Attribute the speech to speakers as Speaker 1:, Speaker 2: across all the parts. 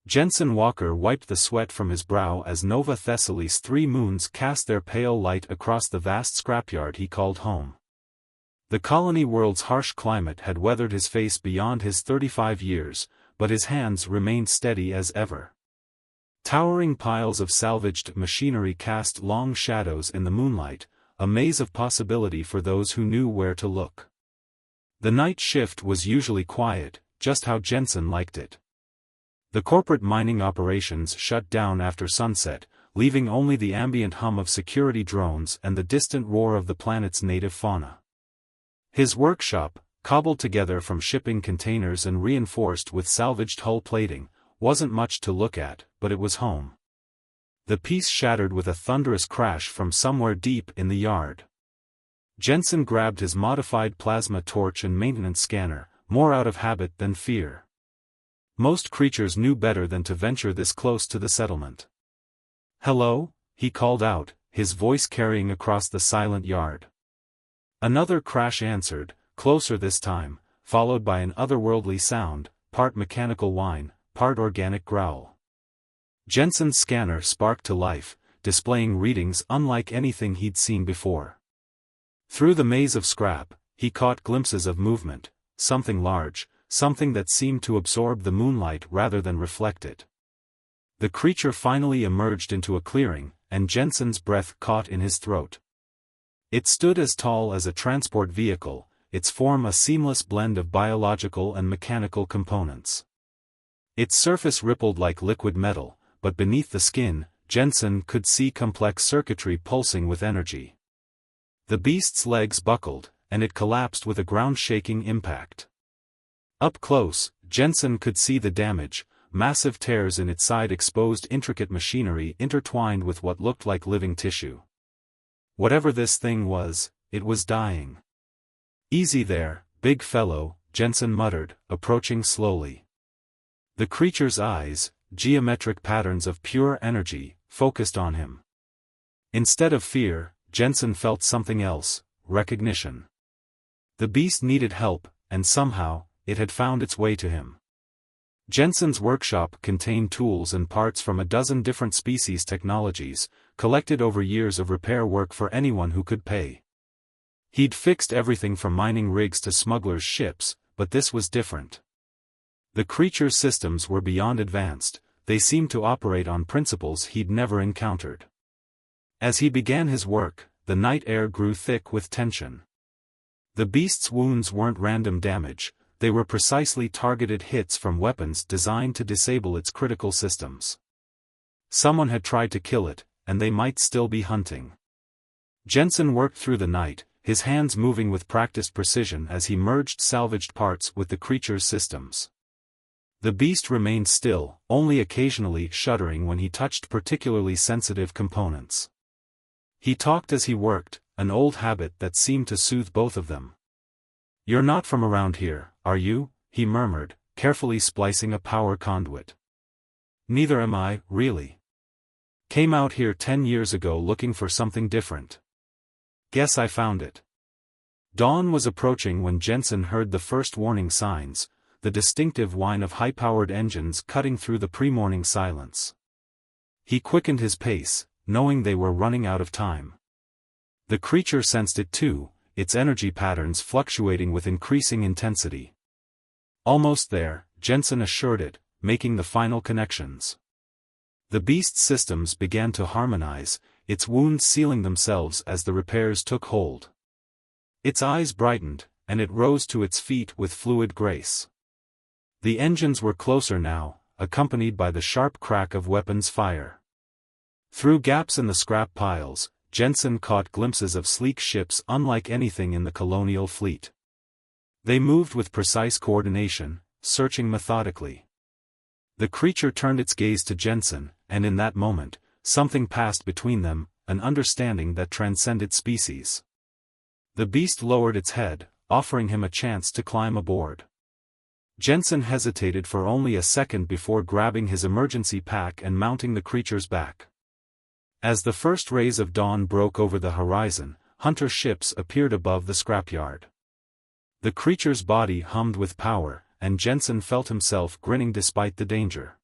Speaker 1: Jensen Walker wiped the sweat from his brow as Nova Thessaly's 3 moons cast their pale light across the vast scrapyard he called home. The colony world's harsh climate had weathered his face beyond his 35 years, but his hands remained steady as ever. Towering piles of salvaged machinery cast long shadows in the moonlight, a maze of possibility for those who knew where to look. The night shift was usually quiet, just how Jensen liked it. The corporate mining operations shut down after sunset, leaving only the ambient hum of security drones and the distant roar of the planet's native fauna. His workshop, cobbled together from shipping containers and reinforced with salvaged hull plating, wasn't much to look at, but it was home. The piece shattered with a thunderous crash from somewhere deep in the yard. Jensen grabbed his modified plasma torch and maintenance scanner, more out of habit than fear. Most creatures knew better than to venture this close to the settlement. "Hello?" he called out, his voice carrying across the silent yard. Another crash answered, closer this time, followed by an otherworldly sound, part mechanical whine, part organic growl. Jensen's scanner sparked to life, displaying readings unlike anything he'd seen before. Through the maze of scrap, he caught glimpses of movement, something large, something that seemed to absorb the moonlight rather than reflect it. The creature finally emerged into a clearing, and Jensen's breath caught in his throat. It stood as tall as a transport vehicle, its form a seamless blend of biological and mechanical components. Its surface rippled like liquid metal, but beneath the skin, Jensen could see complex circuitry pulsing with energy. The beast's legs buckled, and it collapsed with a ground-shaking impact. Up close, Jensen could see the damage, massive tears in its side exposed intricate machinery intertwined with what looked like living tissue. Whatever this thing was, it was dying. "Easy there, big fellow," Jensen muttered, approaching slowly. The creature's eyes, geometric patterns of pure energy, focused on him. Instead of fear, Jensen felt something else, recognition. The beast needed help, and somehow, it had found its way to him. Jensen's workshop contained tools and parts from a dozen different species technologies, collected over years of repair work for anyone who could pay. He'd fixed everything from mining rigs to smugglers' ships, but this was different. The creature's systems were beyond advanced, they seemed to operate on principles he'd never encountered. As he began his work, the night air grew thick with tension. The beast's wounds weren't random damage, they were precisely targeted hits from weapons designed to disable its critical systems. Someone had tried to kill it, and they might still be hunting. Jensen worked through the night, his hands moving with practiced precision as he merged salvaged parts with the creature's systems. The beast remained still, only occasionally shuddering when he touched particularly sensitive components. He talked as he worked, an old habit that seemed to soothe both of them. "You're not from around here, are you?" he murmured, carefully splicing a power conduit. "Neither am I, really. Came out here 10 years ago looking for something different. Guess I found it." Dawn was approaching when Jensen heard the first warning signs, the distinctive whine of high-powered engines cutting through the pre-morning silence. He quickened his pace, knowing they were running out of time. The creature sensed it too, its energy patterns fluctuating with increasing intensity. "Almost there," Jensen assured it, making the final connections. The beast's systems began to harmonize, its wounds sealing themselves as the repairs took hold. Its eyes brightened, and it rose to its feet with fluid grace. The engines were closer now, accompanied by the sharp crack of weapons fire. Through gaps in the scrap piles, Jensen caught glimpses of sleek ships unlike anything in the colonial fleet. They moved with precise coordination, searching methodically. The creature turned its gaze to Jensen, and in that moment, something passed between them, an understanding that transcended species. The beast lowered its head, offering him a chance to climb aboard. Jensen hesitated for only a second before grabbing his emergency pack and mounting the creature's back. As the first rays of dawn broke over the horizon, hunter ships appeared above the scrapyard. The creature's body hummed with power, and Jensen felt himself grinning despite the danger.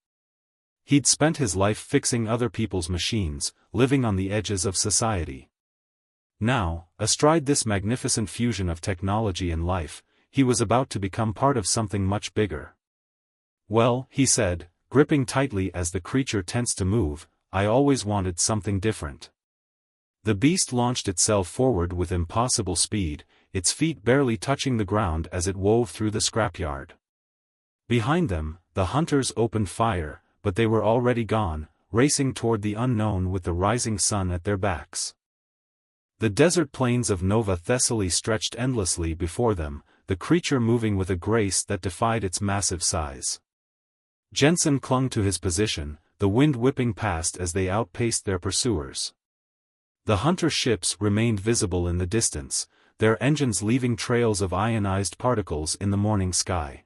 Speaker 1: He'd spent his life fixing other people's machines, living on the edges of society. Now, astride this magnificent fusion of technology and life, he was about to become part of something much bigger. "Well," he said, gripping tightly as the creature tensed to move, "I always wanted something different." The beast launched itself forward with impossible speed, its feet barely touching the ground as it wove through the scrapyard. Behind them, the hunters opened fire, but they were already gone, racing toward the unknown with the rising sun at their backs. The desert plains of Nova Thessaly stretched endlessly before them, the creature moving with a grace that defied its massive size. Jensen clung to his position, the wind whipping past as they outpaced their pursuers. The hunter ships remained visible in the distance, their engines leaving trails of ionized particles in the morning sky.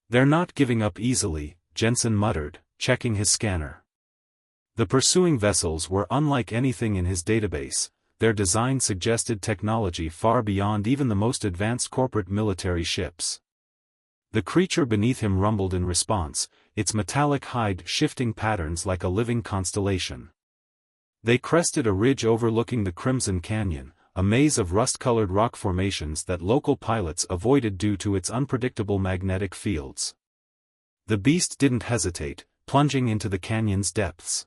Speaker 1: "They're not giving up easily," Jensen muttered, checking his scanner. The pursuing vessels were unlike anything in his database. Their design suggested technology far beyond even the most advanced corporate military ships. The creature beneath him rumbled in response, its metallic hide shifting patterns like a living constellation. They crested a ridge overlooking the Crimson Canyon, a maze of rust-colored rock formations that local pilots avoided due to its unpredictable magnetic fields. The beast didn't hesitate, plunging into the canyon's depths.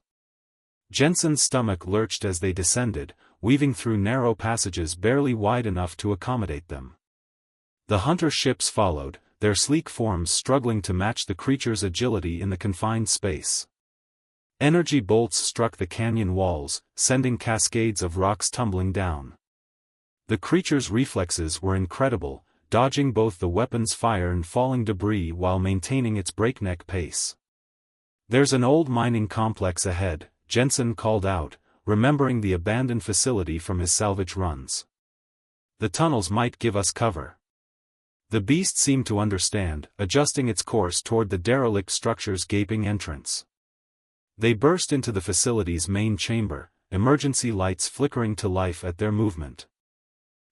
Speaker 1: Jensen's stomach lurched as they descended, weaving through narrow passages barely wide enough to accommodate them. The hunter ships followed, their sleek forms struggling to match the creature's agility in the confined space. Energy bolts struck the canyon walls, sending cascades of rocks tumbling down. The creature's reflexes were incredible, dodging both the weapon's fire and falling debris while maintaining its breakneck pace. "There's an old mining complex ahead," Jensen called out, remembering the abandoned facility from his salvage runs. "The tunnels might give us cover." The beast seemed to understand, adjusting its course toward the derelict structure's gaping entrance. They burst into the facility's main chamber, emergency lights flickering to life at their movement.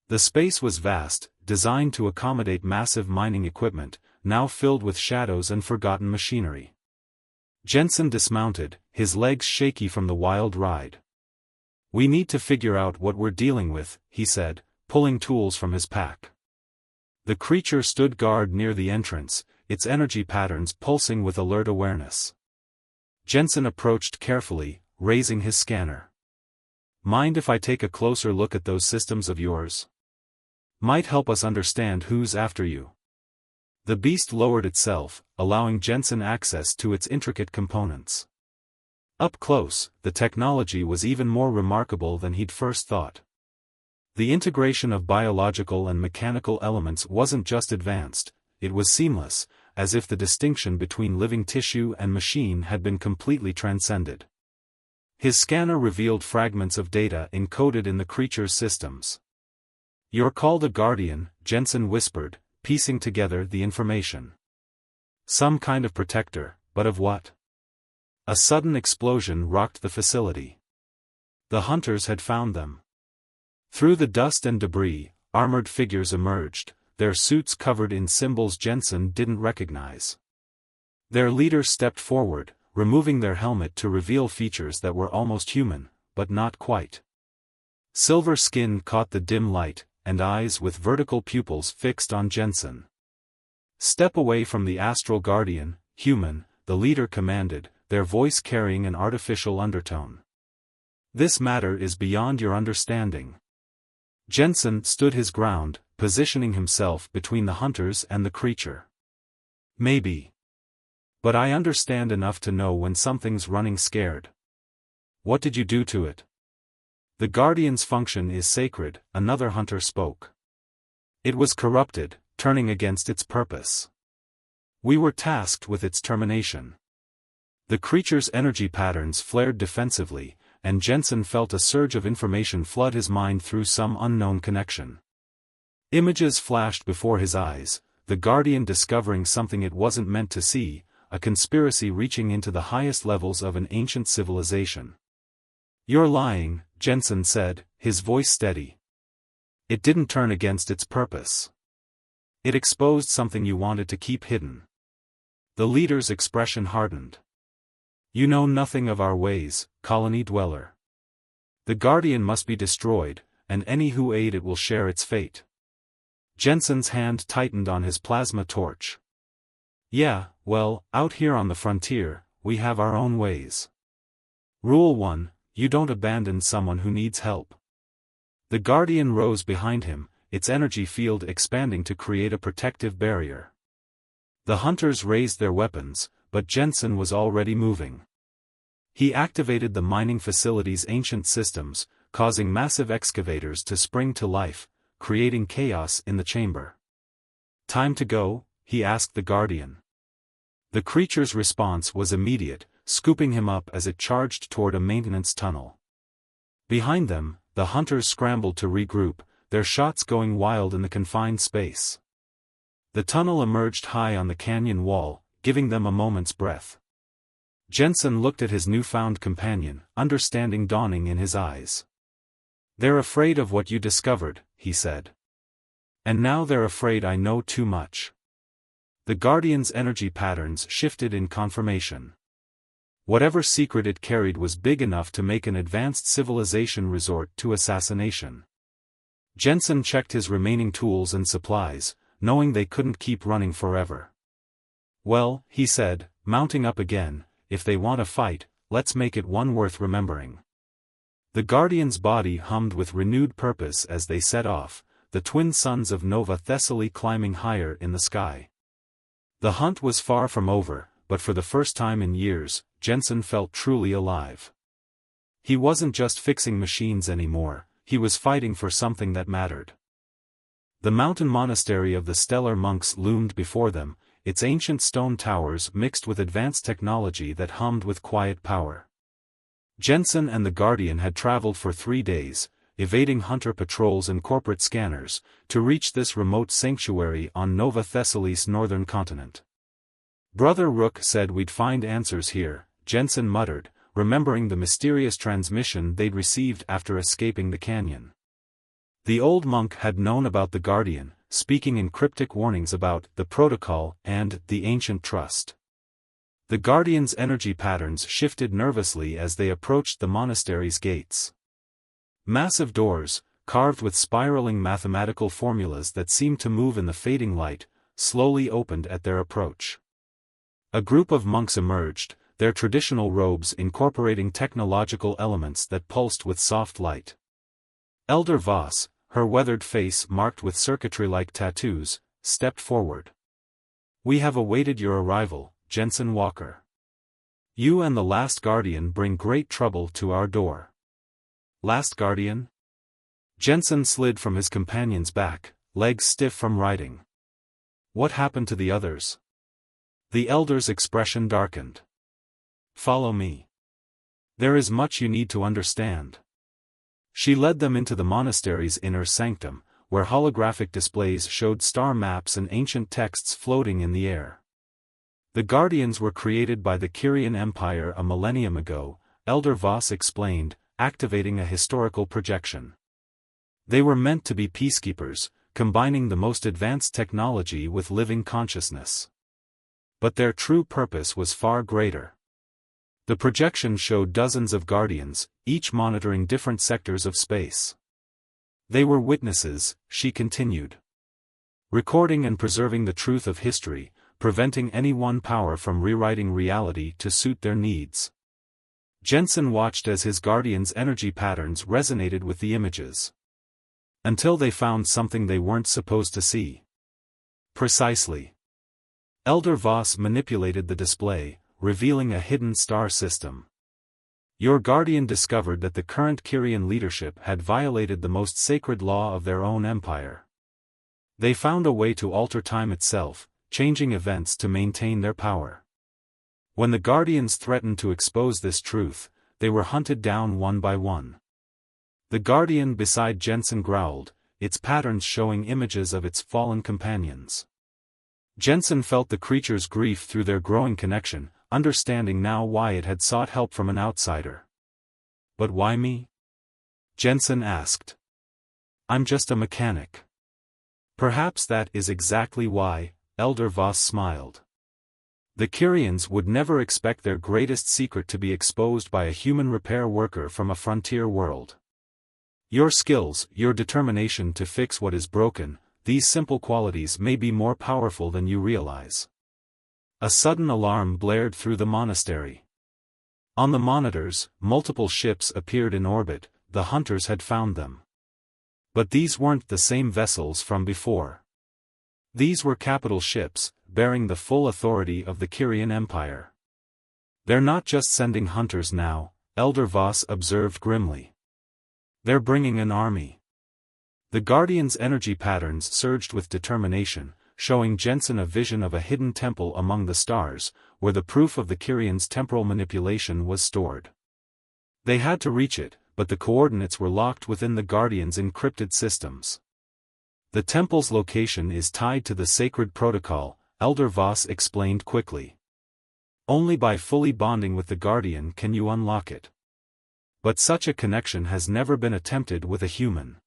Speaker 1: The space was vast, designed to accommodate massive mining equipment, now filled with shadows and forgotten machinery. Jensen dismounted, his legs shaky from the wild ride. "We need to figure out what we're dealing with," he said, pulling tools from his pack. The creature stood guard near the entrance, its energy patterns pulsing with alert awareness. Jensen approached carefully, raising his scanner. "Mind if I take a closer look at those systems of yours? Might help us understand who's after you." The beast lowered itself, allowing Jensen access to its intricate components. Up close, the technology was even more remarkable than he'd first thought. The integration of biological and mechanical elements wasn't just advanced, it was seamless, as if the distinction between living tissue and machine had been completely transcended. His scanner revealed fragments of data encoded in the creature's systems. "You're called a Guardian," Jensen whispered, piecing together the information. "Some kind of protector, but of what?" A sudden explosion rocked the facility. The hunters had found them. Through the dust and debris, armored figures emerged, their suits covered in symbols Jensen didn't recognize. Their leader stepped forward, removing their helmet to reveal features that were almost human, but not quite. Silver skin caught the dim light, and eyes with vertical pupils fixed on Jensen. "Step away from the Astral Guardian, human," the leader commanded, their voice carrying an artificial undertone. "This matter is beyond your understanding." Jensen stood his ground, positioning himself between the hunters and the creature. "Maybe. But I understand enough to know when something's running scared." "What did you do to it?" "The Guardian's function is sacred," another hunter spoke. "It was corrupted, turning against its purpose. We were tasked with its termination." The creature's energy patterns flared defensively, and Jensen felt a surge of information flood his mind through some unknown connection. Images flashed before his eyes, the Guardian discovering something it wasn't meant to see, a conspiracy reaching into the highest levels of an ancient civilization. "You're lying," Jensen said, his voice steady. "It didn't turn against its purpose. It exposed something you wanted to keep hidden." The leader's expression hardened. You know nothing of our ways, colony dweller. The Guardian must be destroyed, and any who aid it will share its fate. Jensen's hand tightened on his plasma torch. Yeah, well, out here on the frontier, we have our own ways. Rule 1, you don't abandon someone who needs help. The Guardian rose behind him, its energy field expanding to create a protective barrier. The hunters raised their weapons, but Jensen was already moving. He activated the mining facility's ancient systems, causing massive excavators to spring to life, creating chaos in the chamber. Time to go? He asked the Guardian. The creature's response was immediate, scooping him up as it charged toward a maintenance tunnel. Behind them, the hunters scrambled to regroup, their shots going wild in the confined space. The tunnel emerged high on the canyon wall, giving them a moment's breath. Jensen looked at his newfound companion, understanding dawning in his eyes. They're afraid of what you discovered, he said. And now they're afraid I know too much. The Guardian's energy patterns shifted in confirmation. Whatever secret it carried was big enough to make an advanced civilization resort to assassination. Jensen checked his remaining tools and supplies, knowing they couldn't keep running forever. Well, he said, mounting up again, if they want a fight, let's make it one worth remembering. The Guardian's body hummed with renewed purpose as they set off, the twin sons of Nova Thessaly climbing higher in the sky. The hunt was far from over, but for the first time in years, Jensen felt truly alive. He wasn't just fixing machines anymore, he was fighting for something that mattered. The mountain monastery of the stellar monks loomed before them, its ancient stone towers mixed with advanced technology that hummed with quiet power. Jensen and the Guardian had traveled for 3 days, evading hunter patrols and corporate scanners, to reach this remote sanctuary on Nova Thessaly's northern continent. Brother Rook said we'd find answers here, Jensen muttered, remembering the mysterious transmission they'd received after escaping the canyon. The old monk had known about the Guardian, speaking in cryptic warnings about the protocol and the ancient trust. The Guardian's energy patterns shifted nervously as they approached the monastery's gates. Massive doors, carved with spiraling mathematical formulas that seemed to move in the fading light, slowly opened at their approach. A group of monks emerged, their traditional robes incorporating technological elements that pulsed with soft light. Elder Voss, her weathered face marked with circuitry-like tattoos, stepped forward. We have awaited your arrival, Jensen Walker. You and the last Guardian bring great trouble to our door. Last Guardian? Jensen slid from his companion's back, legs stiff from riding. What happened to the others? The elder's expression darkened. Follow me. There is much you need to understand. She led them into the monastery's inner sanctum, where holographic displays showed star maps and ancient texts floating in the air. The Guardians were created by the Kyrian Empire a millennium ago, Elder Voss explained, activating a historical projection. They were meant to be peacekeepers, combining the most advanced technology with living consciousness. But their true purpose was far greater. The projection showed dozens of Guardians, each monitoring different sectors of space. They were witnesses, she continued. Recording and preserving the truth of history, preventing any one power from rewriting reality to suit their needs. Jensen watched as his Guardian's energy patterns resonated with the images. Until they found something they weren't supposed to see. Precisely. Elder Voss manipulated the display, revealing a hidden star system. Your Guardian discovered that the current Kyrian leadership had violated the most sacred law of their own empire. They found a way to alter time itself, changing events to maintain their power. When the Guardians threatened to expose this truth, they were hunted down one by one. The Guardian beside Jensen growled, its patterns showing images of its fallen companions. Jensen felt the creature's grief through their growing connection, understanding now why it had sought help from an outsider. But why me? Jensen asked. I'm just a mechanic. Perhaps that is exactly why, Elder Voss smiled. The Kyrians would never expect their greatest secret to be exposed by a human repair worker from a frontier world. Your skills, your determination to fix what is broken, these simple qualities may be more powerful than you realize. A sudden alarm blared through the monastery. On the monitors, multiple ships appeared in orbit. The hunters had found them. But these weren't the same vessels from before. These were capital ships, bearing the full authority of the Kyrian Empire. They're not just sending hunters now, Elder Voss observed grimly. They're bringing an army. The Guardian's energy patterns surged with determination, showing Jensen a vision of a hidden temple among the stars, where the proof of the Kyrians' temporal manipulation was stored. They had to reach it, but the coordinates were locked within the Guardian's encrypted systems. The temple's location is tied to the sacred protocol, Elder Voss explained quickly. Only by fully bonding with the Guardian can you unlock it. But such a connection has never been attempted with a human.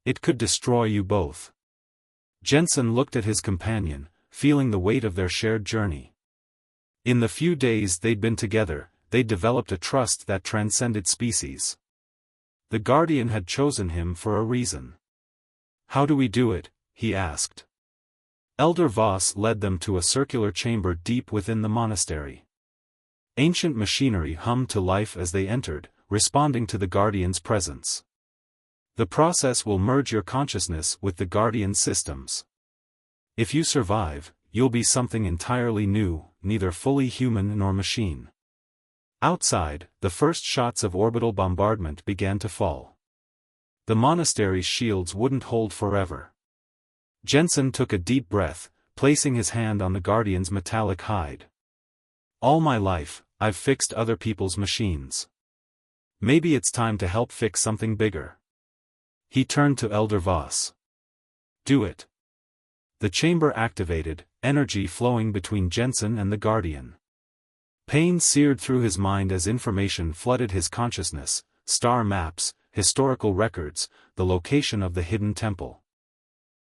Speaker 1: It could destroy you both. Jensen looked at his companion, feeling the weight of their shared journey. In the few days they'd been together, they'd developed a trust that transcended species. The Guardian had chosen him for a reason. How do we do it? He asked. Elder Voss led them to a circular chamber deep within the monastery. Ancient machinery hummed to life as they entered, responding to the Guardian's presence. The process will merge your consciousness with the Guardian's systems. If you survive, you'll be something entirely new, neither fully human nor machine. Outside, the first shots of orbital bombardment began to fall. The monastery's shields wouldn't hold forever. Jensen took a deep breath, placing his hand on the Guardian's metallic hide. All my life, I've fixed other people's machines. Maybe it's time to help fix something bigger. He turned to Elder Voss. Do it. The chamber activated, energy flowing between Jensen and the Guardian. Pain seared through his mind as information flooded his consciousness, star maps, historical records, the location of the hidden temple.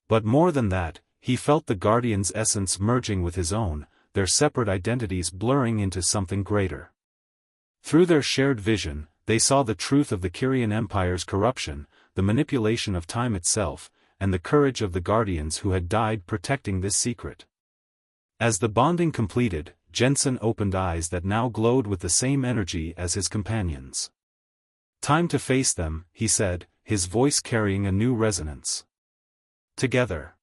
Speaker 1: But more than that, he felt the Guardian's essence merging with his own, their separate identities blurring into something greater. Through their shared vision, they saw the truth of the Kyrian Empire's corruption, the manipulation of time itself, and the courage of the Guardians who had died protecting this secret. As the bonding completed, Jensen opened eyes that now glowed with the same energy as his companions. Time to face them, he said, his voice carrying a new resonance. Together.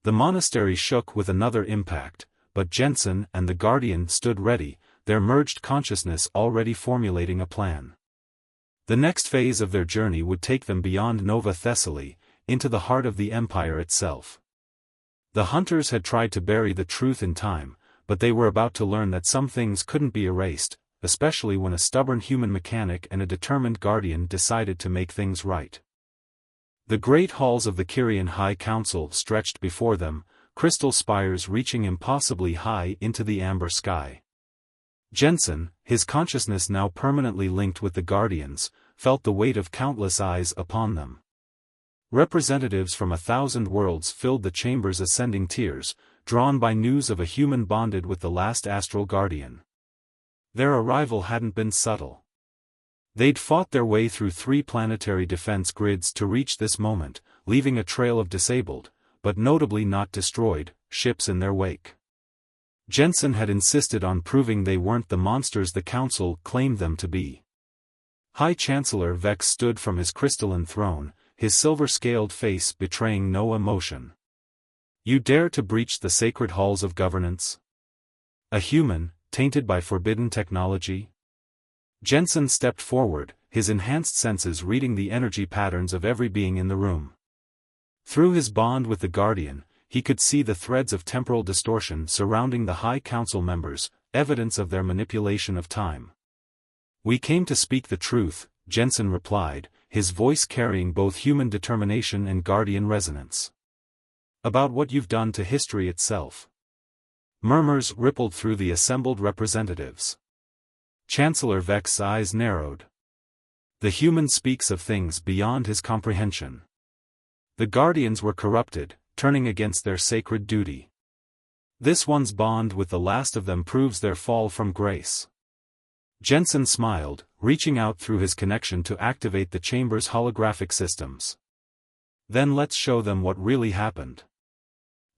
Speaker 1: The monastery shook with another impact, but Jensen and the Guardian stood ready, their merged consciousness already formulating a plan. The next phase of their journey would take them beyond Nova Thessaly, into the heart of the Empire itself. The hunters had tried to bury the truth in time, but they were about to learn that some things couldn't be erased, especially when a stubborn human mechanic and a determined Guardian decided to make things right. The great halls of the Kyrian High Council stretched before them, crystal spires reaching impossibly high into the amber sky. Jensen, his consciousness now permanently linked with the Guardians, felt the weight of countless eyes upon them. Representatives from 1,000 worlds filled the chamber's ascending tiers, drawn by news of a human bonded with the last astral Guardian. Their arrival hadn't been subtle. They'd fought their way through 3 planetary defense grids to reach this moment, leaving a trail of disabled, but notably not destroyed, ships in their wake. Jensen had insisted on proving they weren't the monsters the Council claimed them to be. High Chancellor Vex stood from his crystalline throne, his silver-scaled face betraying no emotion. You dare to breach the sacred halls of governance? A human, tainted by forbidden technology? Jensen stepped forward, his enhanced senses reading the energy patterns of every being in the room. Through his bond with the Guardian, he could see the threads of temporal distortion surrounding the High Council members, evidence of their manipulation of time. We came to speak the truth, Jensen replied, his voice carrying both human determination and Guardian resonance. About what you've done to history itself. Murmurs rippled through the assembled representatives. Chancellor Vex's eyes narrowed. The human speaks of things beyond his comprehension. The Guardians were corrupted, turning against their sacred duty. This one's bond with the last of them proves their fall from grace. Jensen smiled, reaching out through his connection to activate the chamber's holographic systems. Then let's show them what really happened.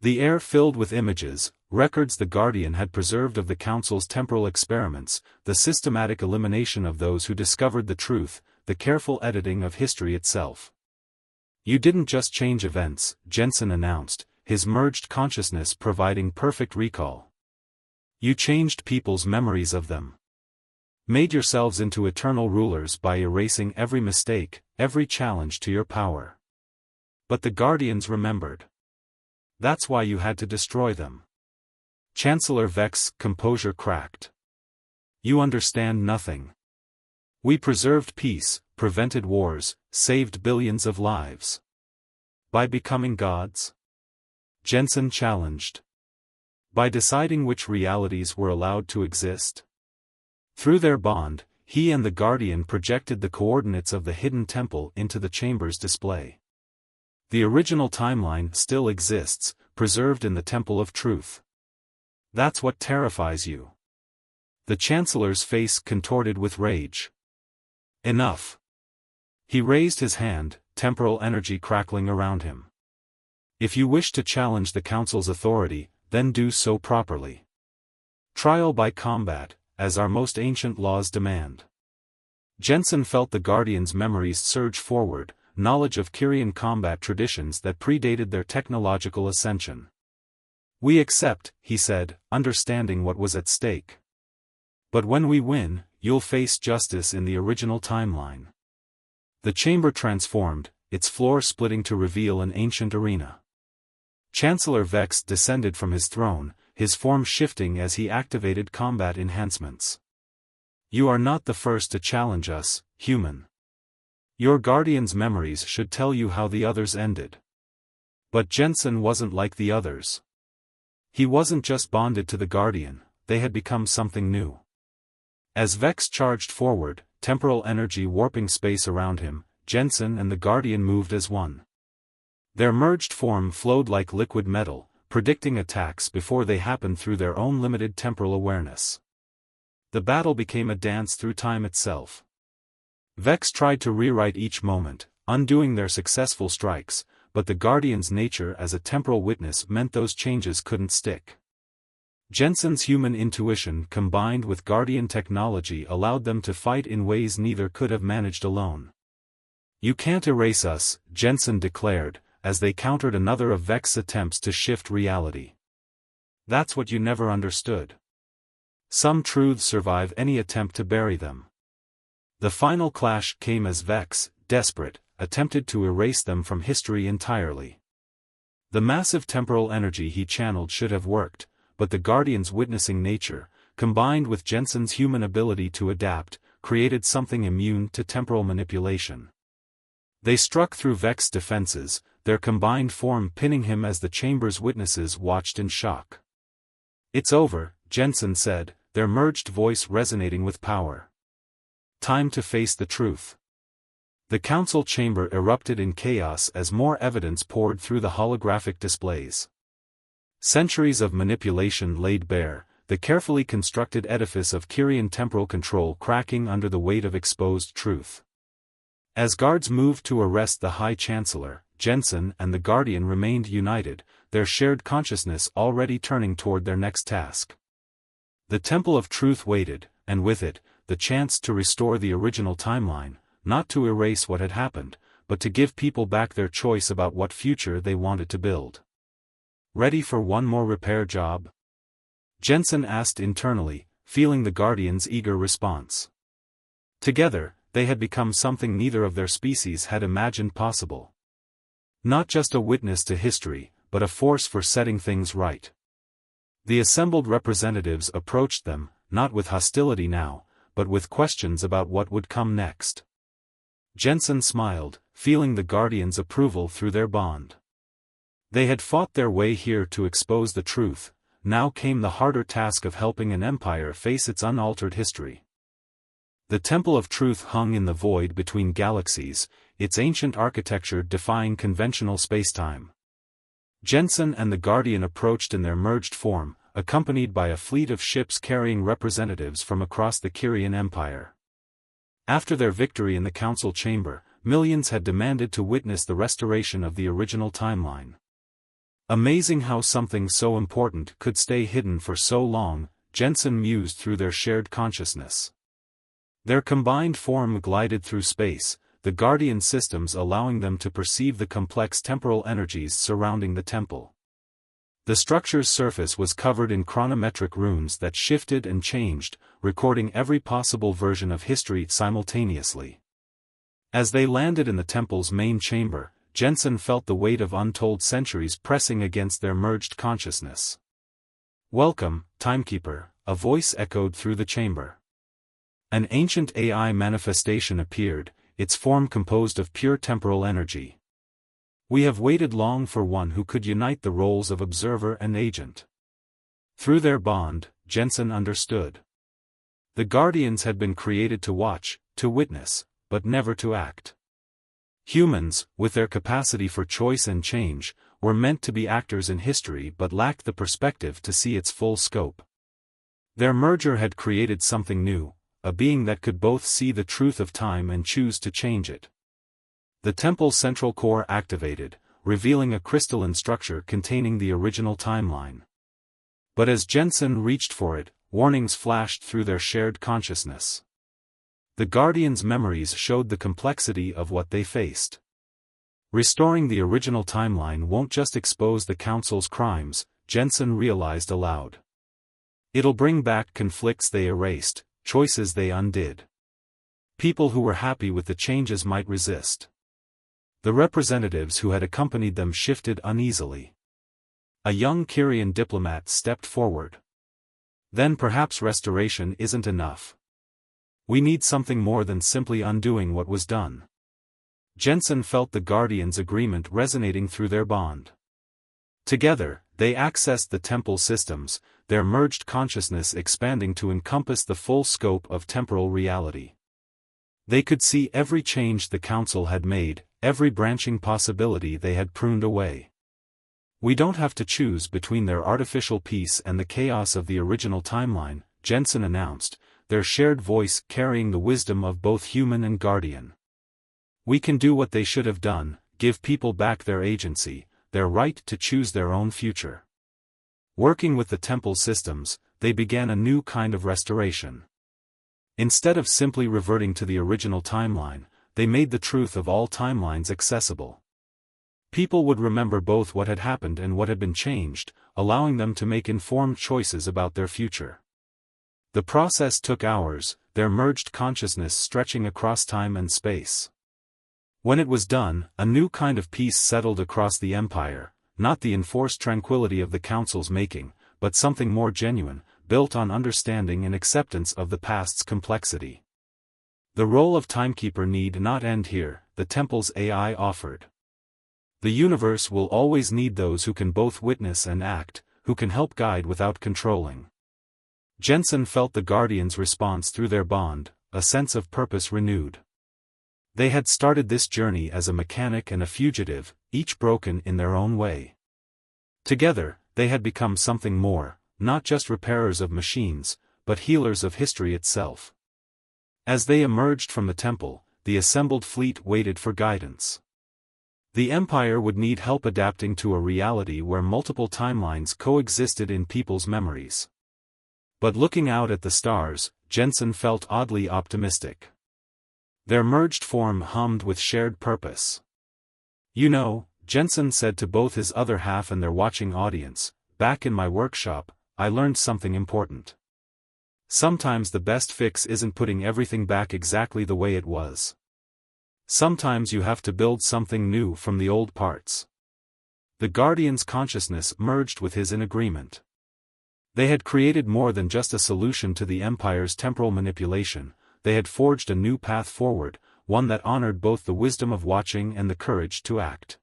Speaker 1: The air filled with images, records the Guardian had preserved of the Council's temporal experiments, the systematic elimination of those who discovered the truth, the careful editing of history itself. You didn't just change events, Jensen announced, his merged consciousness providing perfect recall. You changed people's memories of them. Made yourselves into eternal rulers by erasing every mistake, every challenge to your power. But the Guardians remembered. That's why you had to destroy them. Chancellor Vex's composure cracked. You understand nothing. We preserved peace, prevented wars, saved billions of lives. By becoming gods? Jensen challenged. By deciding which realities were allowed to exist? Through their bond, he and the Guardian projected the coordinates of the hidden temple into the chamber's display. The original timeline still exists, preserved in the Temple of Truth. That's what terrifies you. The Chancellor's face contorted with rage. Enough. He raised his hand, temporal energy crackling around him. If you wish to challenge the Council's authority, then do so properly. Trial by combat, as our most ancient laws demand. Jensen felt the Guardian's memories surge forward, knowledge of Kyrian combat traditions that predated their technological ascension. We accept, he said, understanding what was at stake. But when we win, you'll face justice in the original timeline. The chamber transformed, its floor splitting to reveal an ancient arena. Chancellor Vex descended from his throne, his form shifting as he activated combat enhancements. You are not the first to challenge us, human. Your Guardian's memories should tell you how the others ended. But Jensen wasn't like the others. He wasn't just bonded to the Guardian, they had become something new. As Vex charged forward, temporal energy warping space around him, Jensen and the Guardian moved as one. Their merged form flowed like liquid metal, predicting attacks before they happened through their own limited temporal awareness. The battle became a dance through time itself. Vex tried to rewrite each moment, undoing their successful strikes, but the Guardian's nature as a temporal witness meant those changes couldn't stick. Jensen's human intuition combined with Guardian technology allowed them to fight in ways neither could have managed alone. You can't erase us, Jensen declared, as they countered another of Vex's attempts to shift reality. That's what you never understood. Some truths survive any attempt to bury them. The final clash came as Vex, desperate, attempted to erase them from history entirely. The massive temporal energy he channeled should have worked, but the Guardian's witnessing nature, combined with Jensen's human ability to adapt, created something immune to temporal manipulation. They struck through Vex's defenses, their combined form pinning him as the chamber's witnesses watched in shock. It's over, Jensen said, their merged voice resonating with power. Time to face the truth. The council chamber erupted in chaos as more evidence poured through the holographic displays. Centuries of manipulation laid bare, the carefully constructed edifice of Kyrian temporal control cracking under the weight of exposed truth. As guards moved to arrest the High Chancellor, Jensen and the Guardian remained united, their shared consciousness already turning toward their next task. The Temple of Truth waited, and with it, the chance to restore the original timeline, not to erase what had happened, but to give people back their choice about what future they wanted to build. Ready for one more repair job? Jensen asked internally, feeling the Guardian's eager response. Together, they had become something neither of their species had imagined possible. Not just a witness to history, but a force for setting things right. The assembled representatives approached them, not with hostility now, but with questions about what would come next. Jensen smiled, feeling the Guardian's approval through their bond. They had fought their way here to expose the truth, now came the harder task of helping an empire face its unaltered history. The Temple of Truth hung in the void between galaxies, its ancient architecture defying conventional spacetime. Jensen and the Guardian approached in their merged form, accompanied by a fleet of ships carrying representatives from across the Kyrian Empire. After their victory in the council chamber, millions had demanded to witness the restoration of the original timeline. Amazing how something so important could stay hidden for so long, Jensen mused through their shared consciousness. Their combined form glided through space, the Guardian systems allowing them to perceive the complex temporal energies surrounding the temple. The structure's surface was covered in chronometric runes that shifted and changed, recording every possible version of history simultaneously. As they landed in the temple's main chamber, Jensen felt the weight of untold centuries pressing against their merged consciousness. "Welcome, Timekeeper," a voice echoed through the chamber. An ancient AI manifestation appeared, its form composed of pure temporal energy. "We have waited long for one who could unite the roles of observer and agent." Through their bond, Jensen understood. The Guardians had been created to watch, to witness, but never to act. Humans, with their capacity for choice and change, were meant to be actors in history but lacked the perspective to see its full scope. Their merger had created something new, a being that could both see the truth of time and choose to change it. The temple's central core activated, revealing a crystalline structure containing the original timeline. But as Jensen reached for it, warnings flashed through their shared consciousness. The Guardians' memories showed the complexity of what they faced. Restoring the original timeline won't just expose the Council's crimes, Jensen realized aloud. It'll bring back conflicts they erased, choices they undid. People who were happy with the changes might resist. The representatives who had accompanied them shifted uneasily. A young Kyrian diplomat stepped forward. "Then perhaps restoration isn't enough. We need something more than simply undoing what was done." Jensen felt the Guardians' agreement resonating through their bond. Together, they accessed the temple systems, their merged consciousness expanding to encompass the full scope of temporal reality. They could see every change the Council had made, every branching possibility they had pruned away. "We don't have to choose between their artificial peace and the chaos of the original timeline," Jensen announced, their shared voice carrying the wisdom of both human and Guardian. "We can do what they should have done, give people back their agency, their right to choose their own future." Working with the temple systems, they began a new kind of restoration. Instead of simply reverting to the original timeline, they made the truth of all timelines accessible. People would remember both what had happened and what had been changed, allowing them to make informed choices about their future. The process took hours, their merged consciousness stretching across time and space. When it was done, a new kind of peace settled across the empire, not the enforced tranquility of the Council's making, but something more genuine, built on understanding and acceptance of the past's complexity. The role of timekeeper need not end here, the temple's AI offered. The universe will always need those who can both witness and act, who can help guide without controlling. Jensen felt the Guardians' response through their bond, a sense of purpose renewed. They had started this journey as a mechanic and a fugitive, each broken in their own way. Together, they had become something more, not just repairers of machines, but healers of history itself. As they emerged from the temple, the assembled fleet waited for guidance. The Empire would need help adapting to a reality where multiple timelines coexisted in people's memories. But looking out at the stars, Jensen felt oddly optimistic. Their merged form hummed with shared purpose. "You know," Jensen said to both his other half and their watching audience, "back in my workshop, I learned something important. Sometimes the best fix isn't putting everything back exactly the way it was. Sometimes you have to build something new from the old parts." The Guardian's consciousness merged with his in agreement. They had created more than just a solution to the Empire's temporal manipulation, they had forged a new path forward, one that honored both the wisdom of watching and the courage to act.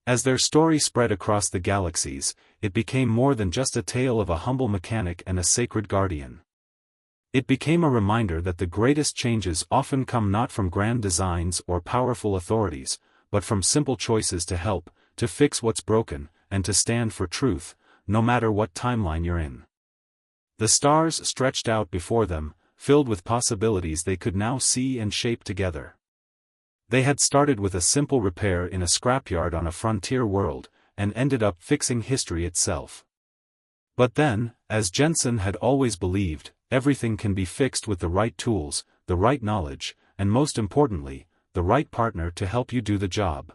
Speaker 1: As their story spread across the galaxies, it became more than just a tale of a humble mechanic and a sacred guardian. It became a reminder that the greatest changes often come not from grand designs or powerful authorities, but from simple choices to help, to fix what's broken, and to stand for truth, no matter what timeline you're in. The stars stretched out before them, filled with possibilities they could now see and shape together. They had started with a simple repair in a scrapyard on a frontier world, and ended up fixing history itself. But then, as Jensen had always believed, everything can be fixed with the right tools, the right knowledge, and most importantly, the right partner to help you do the job.